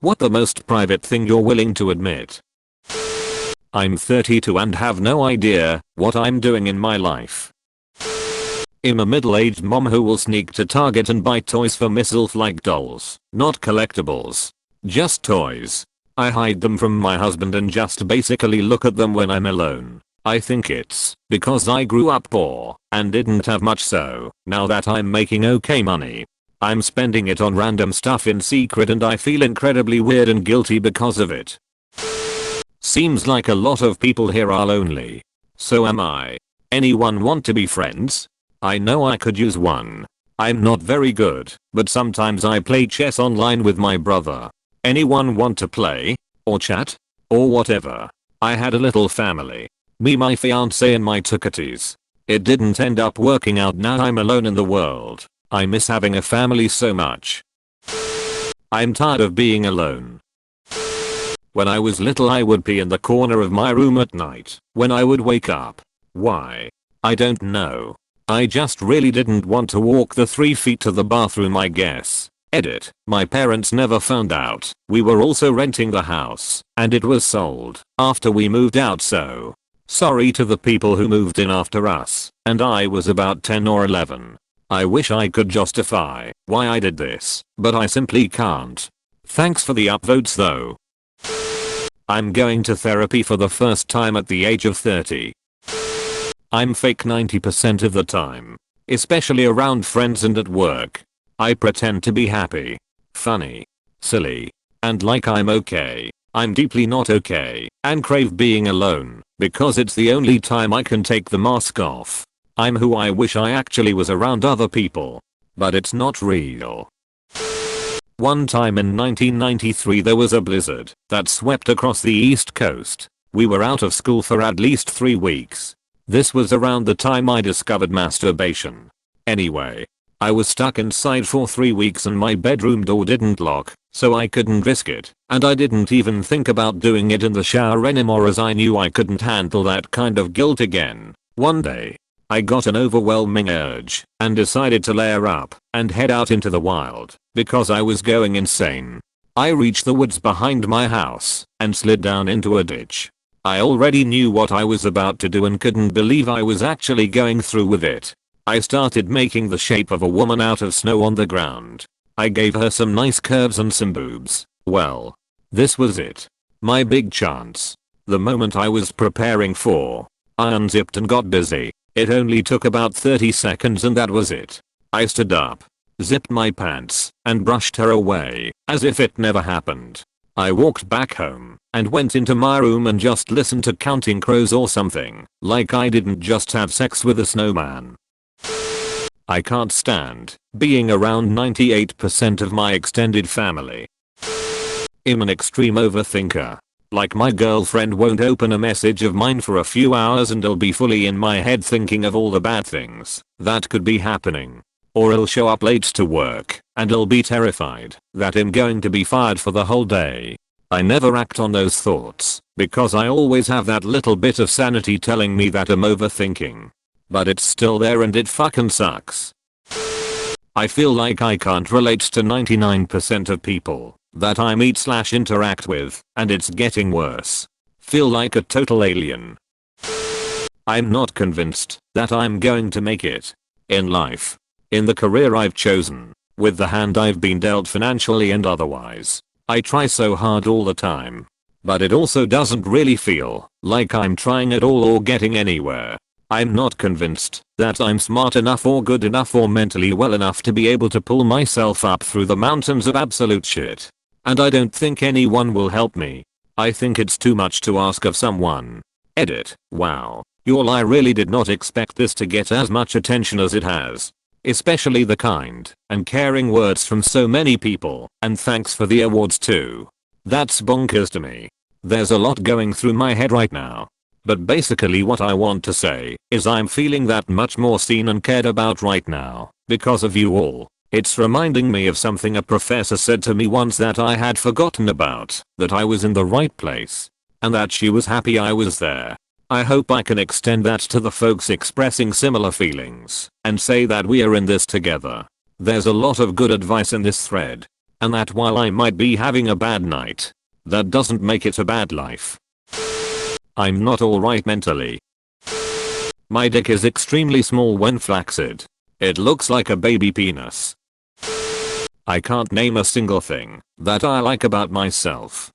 What the most private thing you're willing to admit? I'm 32 and have no idea what I'm doing in my life. I'm a middle-aged mom who will sneak to Target and buy toys for myself like dolls, not collectibles. Just toys. I hide them from my husband and just basically look at them when I'm alone. I think it's because I grew up poor and didn't have much, so now that I'm making okay money, I'm spending it on random stuff in secret and I feel incredibly weird and guilty because of it. Seems like a lot of people here are lonely. So am I. Anyone want to be friends? I know I could use one. I'm not very good, but sometimes I play chess online with my brother. Anyone want to play? Or chat? Or whatever. I had a little family. Me, my fiance and my two kitties. It didn't end up working out. Now I'm alone in the world. I miss having a family so much. I'm tired of being alone. When I was little I would pee in the corner of my room at night when I would wake up. Why? I don't know. I just really didn't want to walk the 3 feet to the bathroom, I guess. Edit. My parents never found out. We were also renting the house and it was sold after we moved out, so sorry to the people who moved in after us, and I was about 10 or 11. I wish I could justify why I did this, but I simply can't. Thanks for the upvotes though. I'm going to therapy for the first time at the age of 30. I'm fake 90% of the time, especially around friends and at work. I pretend to be happy, funny, silly, and like I'm okay. I'm deeply not okay and crave being alone because it's the only time I can take the mask off. I'm who I wish I actually was around other people, but it's not real. One time in 1993 there was a blizzard that swept across the East Coast. We were out of school for at least 3 weeks. This was around the time I discovered masturbation. Anyway, I was stuck inside for 3 weeks and my bedroom door didn't lock, so I couldn't risk it, and I didn't even think about doing it in the shower anymore as I knew I couldn't handle that kind of guilt again. One day, I got an overwhelming urge and decided to layer up and head out into the wild because I was going insane. I reached the woods behind my house and slid down into a ditch. I already knew what I was about to do and couldn't believe I was actually going through with it. I started making the shape of a woman out of snow on the ground. I gave her some nice curves and some boobs. Well, this was it. My big chance. The moment I was preparing for. I unzipped and got busy. It only took about 30 seconds and that was it. I stood up, zipped my pants, and brushed her away as if it never happened. I walked back home and went into my room and just listened to Counting Crows or something, like I didn't just have sex with a snowman. I can't stand being around 98% of my extended family. I'm an extreme overthinker. Like my girlfriend won't open a message of mine for a few hours and I'll be fully in my head thinking of all the bad things that could be happening. Or I'll show up late to work and I'll be terrified that I'm going to be fired for the whole day. I never act on those thoughts because I always have that little bit of sanity telling me that I'm overthinking. But it's still there and it fucking sucks. I feel like I can't relate to 99% of people that I meet/interact with, and it's getting worse. Feel like a total alien. I'm not convinced that I'm going to make it in life, in the career I've chosen, with the hand I've been dealt financially and otherwise. I try so hard all the time, but it also doesn't really feel like I'm trying at all or getting anywhere. I'm not convinced that I'm smart enough or good enough or mentally well enough to be able to pull myself up through the mountains of absolute shit. And I don't think anyone will help me. I think it's too much to ask of someone. Edit. Wow. Y'all, I really did not expect this to get as much attention as it has. Especially the kind and caring words from so many people, and thanks for the awards too. That's bonkers to me. There's a lot going through my head right now. But basically what I want to say is I'm feeling that much more seen and cared about right now because of you all. It's reminding me of something a professor said to me once that I had forgotten about, that I was in the right place and that she was happy I was there. I hope I can extend that to the folks expressing similar feelings and say that we are in this together. There's a lot of good advice in this thread. And that while I might be having a bad night, that doesn't make it a bad life. I'm not alright mentally. My dick is extremely small when flaccid. It looks like a baby penis. I can't name a single thing that I like about myself.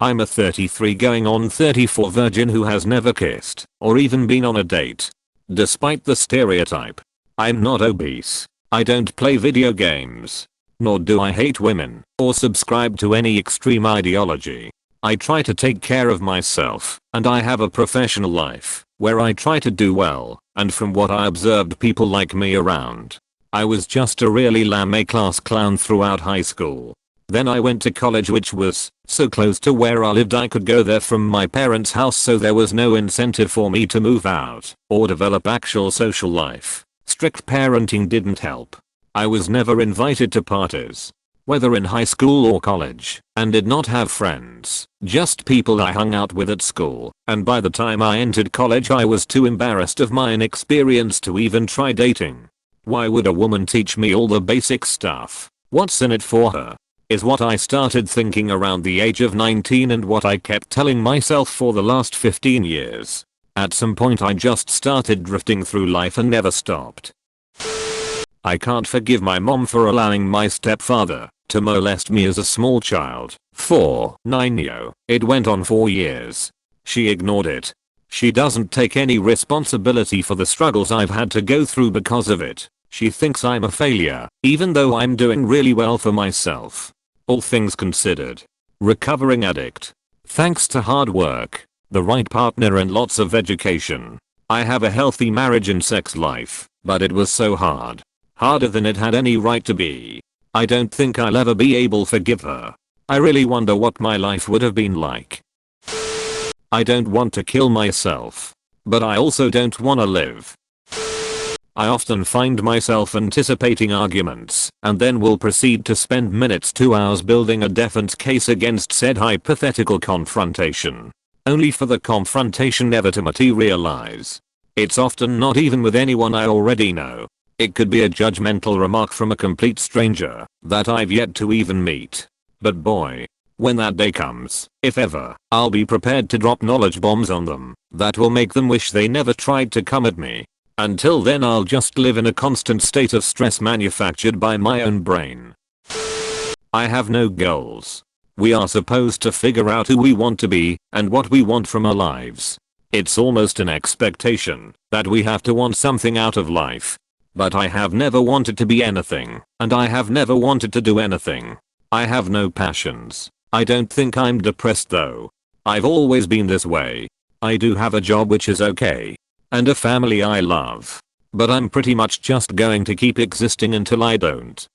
I'm a 33 going on 34 virgin who has never kissed or even been on a date. Despite the stereotype. I'm not obese. I don't play video games. Nor do I hate women or subscribe to any extreme ideology. I try to take care of myself and I have a professional life where I try to do well, and from what I observed people like me around. I was just a really lame A-class clown throughout high school. Then I went to college, which was so close to where I lived I could go there from my parents' house, so there was no incentive for me to move out or develop actual social life. Strict parenting didn't help. I was never invited to parties, whether in high school or college, and did not have friends, just people I hung out with at school, and by the time I entered college I was too embarrassed of my inexperience to even try dating. Why would a woman teach me all the basic stuff? What's in it for her? Is what I started thinking around the age of 19 and what I kept telling myself for the last 15 years. At some point I just started drifting through life and never stopped. I can't forgive my mom for allowing my stepfather to molest me as a small child. 9 It went on for years. She ignored it. She doesn't take any responsibility for the struggles I've had to go through because of it. She thinks I'm a failure, even though I'm doing really well for myself. All things considered. Recovering addict. Thanks to hard work, the right partner and lots of education, I have a healthy marriage and sex life, but it was so hard. Harder than it had any right to be. I don't think I'll ever be able to forgive her. I really wonder what my life would have been like. I don't want to kill myself, but I also don't want to live. I often find myself anticipating arguments and then will proceed to spend minutes to hours building a defense case against said hypothetical confrontation, only for the confrontation never to materialize. It's often not even with anyone I already know. It could be a judgmental remark from a complete stranger that I've yet to even meet. But boy, when that day comes, if ever, I'll be prepared to drop knowledge bombs on them that will make them wish they never tried to come at me. Until then I'll just live in a constant state of stress manufactured by my own brain. I have no goals. We are supposed to figure out who we want to be and what we want from our lives. It's almost an expectation that we have to want something out of life. But I have never wanted to be anything, and I have never wanted to do anything. I have no passions. I don't think I'm depressed though. I've always been this way. I do have a job which is okay. And a family I love. But I'm pretty much just going to keep existing until I don't.